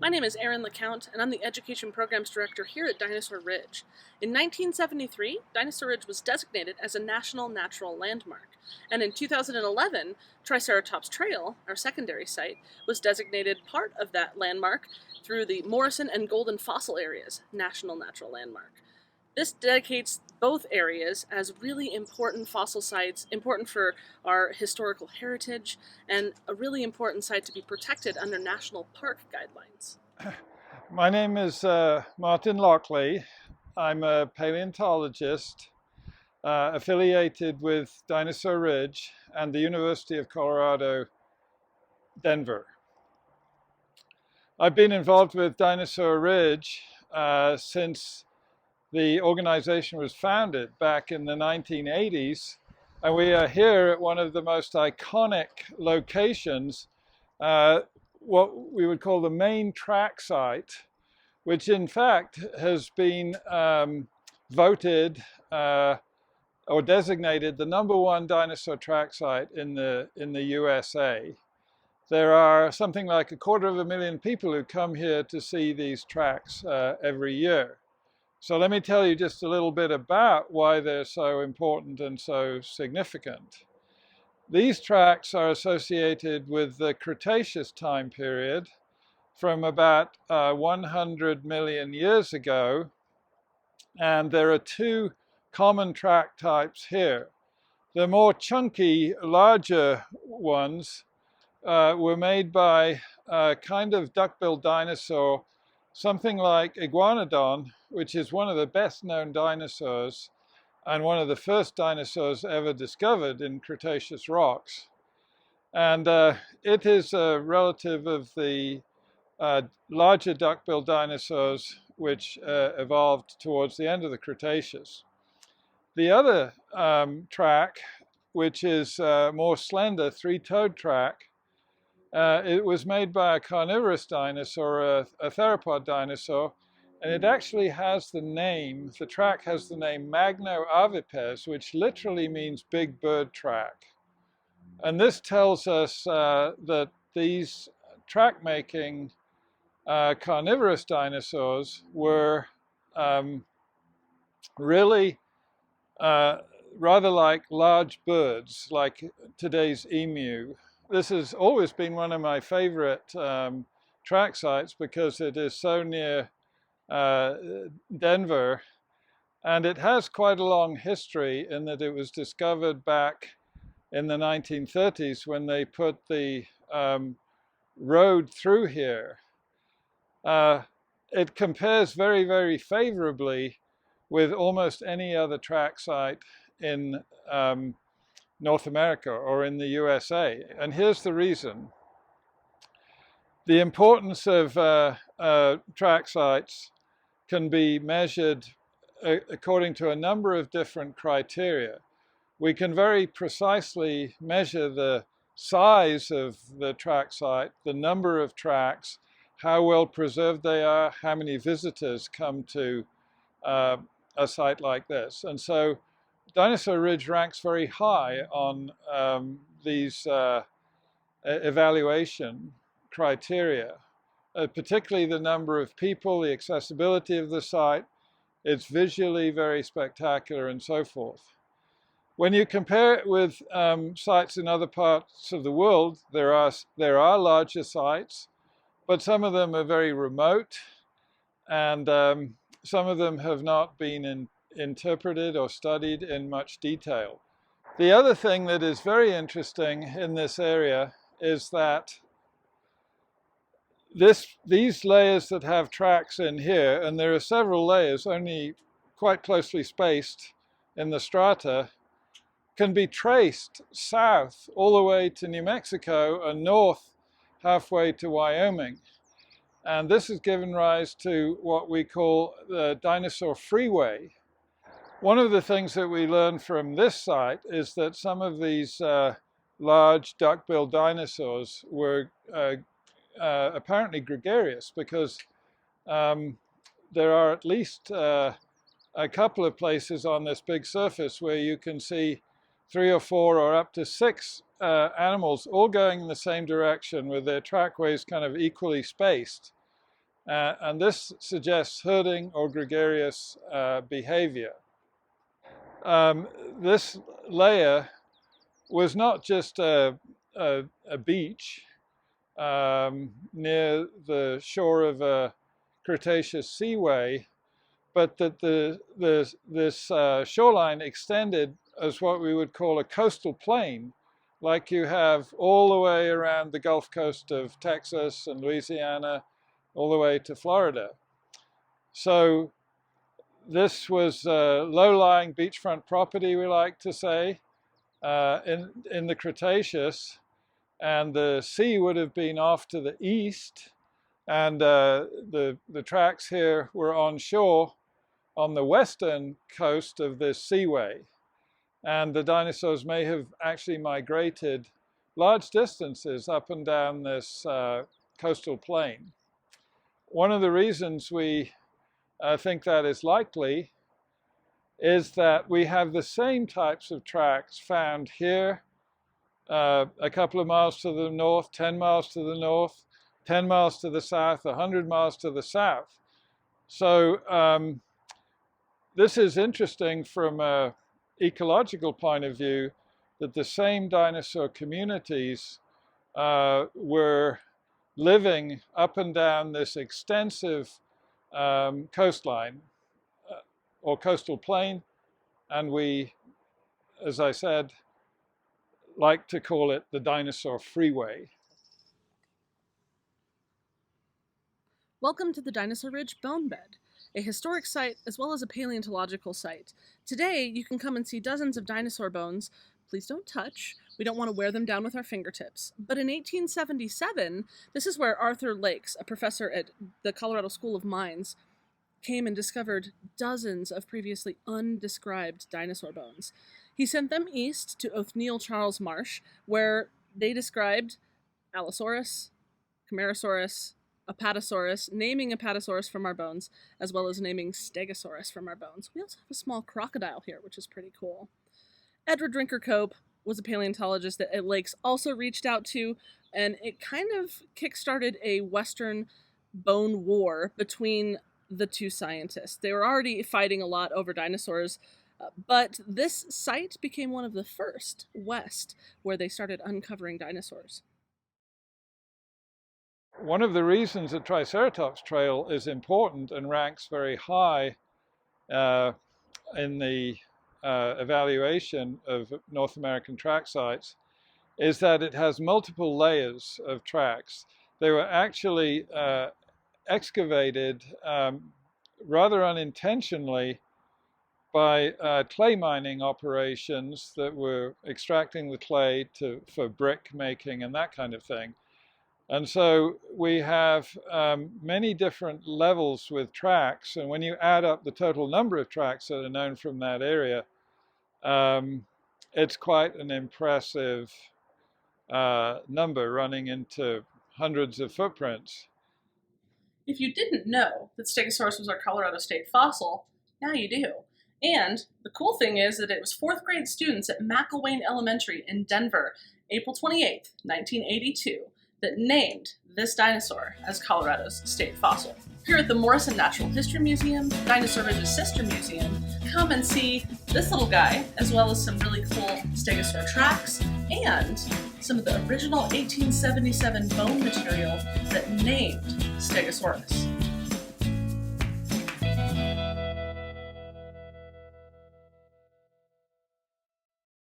My name is Erin LaCount, and I'm the Education Programs Director here at Dinosaur Ridge. In 1973, Dinosaur Ridge was designated as a National Natural Landmark, and in 2011, Triceratops Trail, our secondary site, was designated part of that landmark through the Morrison and Golden Fossil Areas National Natural Landmark. This dedicates both areas as really important fossil sites, important for our historical heritage, and a really important site to be protected under national park guidelines. My name is Martin Lockley. I'm a paleontologist affiliated with Dinosaur Ridge and the University of Colorado, Denver. I've been involved with Dinosaur Ridge since the organization was founded back in the 1980s, and we are here at one of the most iconic locations, what we would call the main track site, which in fact has been voted or designated the #1 dinosaur track site in the USA. There are something like 250,000 people who come here to see these tracks every year. So let me tell you just a little bit about why they're so important and so significant. These tracks are associated with the Cretaceous time period from about 100 million years ago, and there are two common track types here. The more chunky, larger ones were made by a kind of duck-billed dinosaur, something like Iguanodon, which is one of the best known dinosaurs and one of the first dinosaurs ever discovered in Cretaceous rocks. And it is a relative of the larger duck-billed dinosaurs which evolved towards the end of the Cretaceous. The other track, which is more slender, three-toed track, it was made by a carnivorous dinosaur, a theropod dinosaur, and it actually has the name, the track has the name Magno Avipes, which literally means big bird track. And this tells us that these track-making carnivorous dinosaurs were really rather like large birds, like today's emu. This has always been one of my favorite track sites because it is so near Denver, and it has quite a long history in that it was discovered back in the 1930s when they put the road through here. It compares very, very favorably with almost any other track site in North America or in the USA. And here's the reason. The importance of track sites can be measured according to a number of different criteria. We can very precisely measure the size of the track site, the number of tracks, how well preserved they are, how many visitors come to a site like this. And so Dinosaur Ridge ranks very high on these evaluation criteria, particularly the number of people, the accessibility of the site, it's visually very spectacular, and so forth. When you compare it with sites in other parts of the world, there are larger sites, but some of them are very remote, and some of them have not been interpreted or studied in much detail. The other thing that is very interesting in this area is that these layers that have tracks in here, and there are several layers only quite closely spaced in the strata, can be traced south all the way to New Mexico and north halfway to Wyoming. And this has given rise to what we call the dinosaur freeway. One of the things that we learned from this site is that some of these large duck-billed dinosaurs were apparently gregarious, because there are at least a couple of places on this big surface where you can see 3 or 4 or up to 6 animals all going in the same direction with their trackways kind of equally spaced. and this suggests herding or gregarious behavior. This layer was not just a beach near the shore of a Cretaceous seaway, but that this shoreline extended as what we would call a coastal plain, like you have all the way around the Gulf Coast of Texas and Louisiana, all the way to Florida. So this was low-lying beachfront property, we like to say, in the Cretaceous, and the sea would have been off to the east, and the tracks here were on shore on the western coast of this seaway. And the dinosaurs may have actually migrated large distances up and down this coastal plain. One of the reasons we think that is likely is that we have the same types of tracks found here, a couple of miles to the north, 10 miles to the north, 10 miles to the south, 100 miles to the south. So this is interesting from an ecological point of view, that the same dinosaur communities were living up and down this extensive coastline or coastal plain, and we, as I said, like to call it the dinosaur freeway. Welcome to the Dinosaur Ridge Bone Bed, a historic site as well as a paleontological site. Today, you can come and see dozens of dinosaur bones. Please don't touch. We don't want to wear them down with our fingertips. But in 1877, this is where Arthur Lakes, a professor at the Colorado School of Mines, came and discovered dozens of previously undescribed dinosaur bones. He sent them east to Othniel Charles Marsh, where they described Allosaurus, Camarasaurus, Apatosaurus, naming Apatosaurus from our bones, as well as naming Stegosaurus from our bones. We also have a small crocodile here, which is pretty cool. Edward Drinker Cope was a paleontologist that at Lakes also reached out to, and it kind of kickstarted a Western bone war between the two scientists. They were already fighting a lot over dinosaurs, but this site became one of the first west where they started uncovering dinosaurs. One of the reasons the Triceratops Trail is important and ranks very high in the evaluation of North American track sites is that it has multiple layers of tracks. They were actually excavated rather unintentionally by clay mining operations that were extracting the clay for brick making and that kind of thing. And so we have many different levels with tracks, and when you add up the total number of tracks that are known from that area, it's quite an impressive number, running into hundreds of footprints. If you didn't know that Stegosaurus was our Colorado State fossil, now you do. And the cool thing is that it was 4th grade students at McElwain Elementary in Denver, April 28th, 1982, that named this dinosaur as Colorado's state fossil. Here at the Morrison Natural History Museum, Dinosaur Ridge's sister museum, come and see this little guy, as well as some really cool stegosaur tracks, and some of the original 1877 bone material that named Stegosaurus.